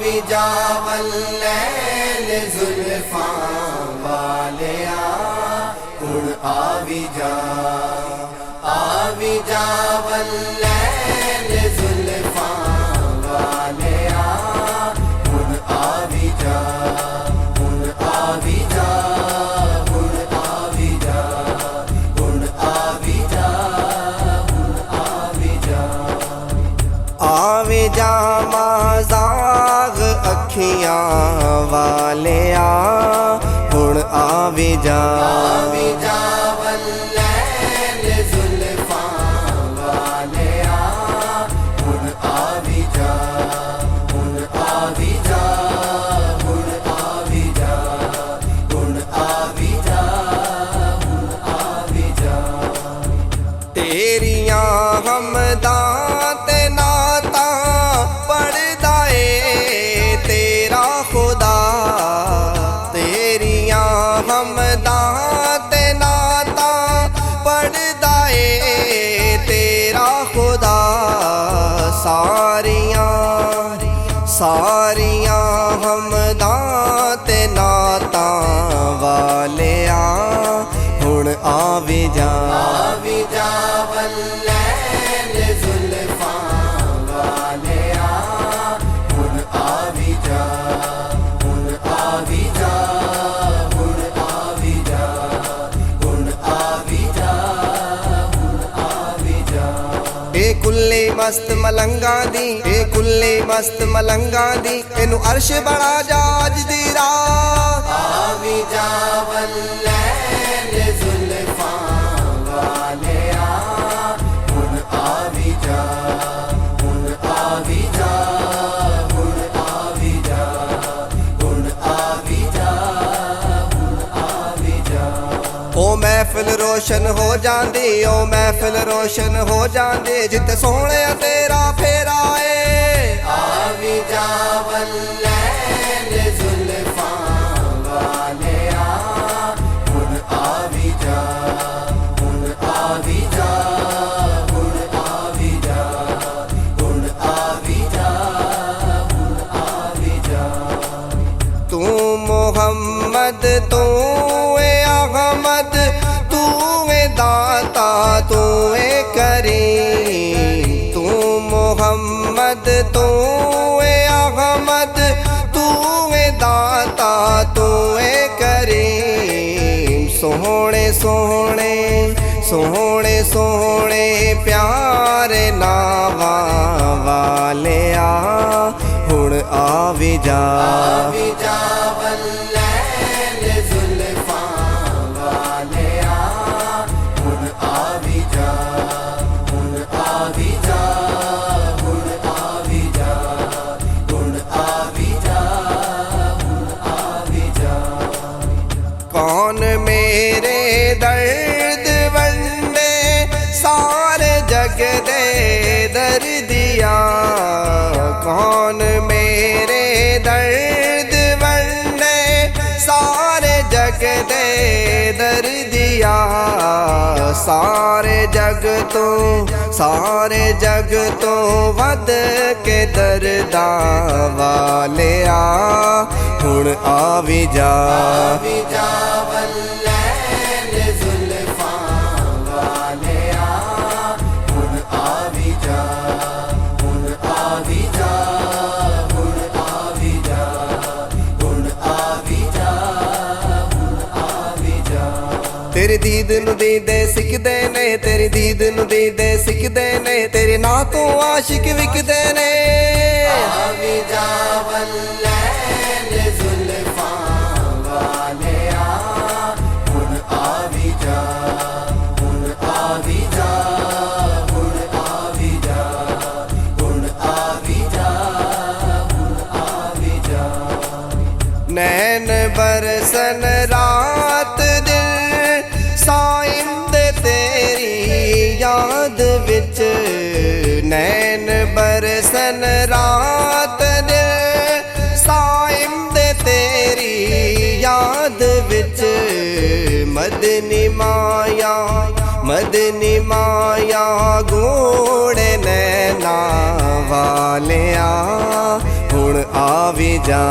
आवी जावल लैल जुल्फां वालिया हुण आवी जावल लैल जुल्फां वालिया हुण आवी जा हुण आवी जा हुण आवी जा हुण आवी जा हुण आवी जा आवी जा माज़ाग अखियां वालिया हुण आवी जा वल्लैल जुल्फां वालिया हुण आवी जा हुण आवी जा हुण आवी जा हुण आवी जा हुण आवी जा तेरियां हमदां ते नाता पढ़दा ए तेरा खुदा तेरियां हमदां ते नाता पढ़दा ए तेरा खुदा सारियां हमदां ते नाता वालिया हुण आवी जा वल्लैल जुल्फां वालिया हुण आवी जा हुण आवी जा हुण आवी जा हुण आवी जा हुण आवी जा ए कुल्ले मस्त मलंगा दी ए कुल्ले मस्त मलंगा दी एनू अर्श बड़ा जाज दी रात आवी जा वल्लैल जुल्फां वालिया हुण आवी जा हुण आवी जा हुण आवी जा हुण आवी जा हुण आवी जा ओ महफिल रोशन हो जांदी ओ महफिल रोशन हो जांदी जिते सोहणे तेरा फेरा ए आवी जा वल्लैल जुल्फां वालिया हुण आवी जा हुण आवी जा हुण आवी जा हुण आवी जा हुण आवी जा तू मोहम्मद तू ए अहमद तू ए दाता तू ए करीम तू मोहम्मद तू ए अहमद तू ए दाता तू ए करीम सोहणे सोहणे सोहणे सोहणे प्यारे नावा वालिया हुण आवी जा वल्लैल जुल्फां वालिया हुण आवी जा हुण आवी जा हुण आवी जा हुण आवी जा हुण आवी जा कौन मेरे दर्द वंडे सारे जग दे दर्दिया कौन मेरे दर्द वंडे सारे जग दे दर्दिया सारे जग तो वध के दर्दा वालिया हुण आवी जा वल्लैल जुल्फां वालिया हुण आवी जा हुण आवी जा हुण आवी जा हुण आवी जा हुण आवी जा तेरी दीद नू दीदे सिकदे ने तेरी दीद नू दीदे सिकदे ने तेरे नां तो आशिक विकदे ने आवी जा वल्लैल जुल्फां वालिया हुण आवी जा हुण आवी जा हुण आवी जा हुण आवी जा हुण आवी जा नैन बरसन रात दिन साइम दे तेरी याद विच नैन बरसन रात दिन साइम दे तेरी याद विच मदनी माया गोड़े नैना वालिया हुण आवी जा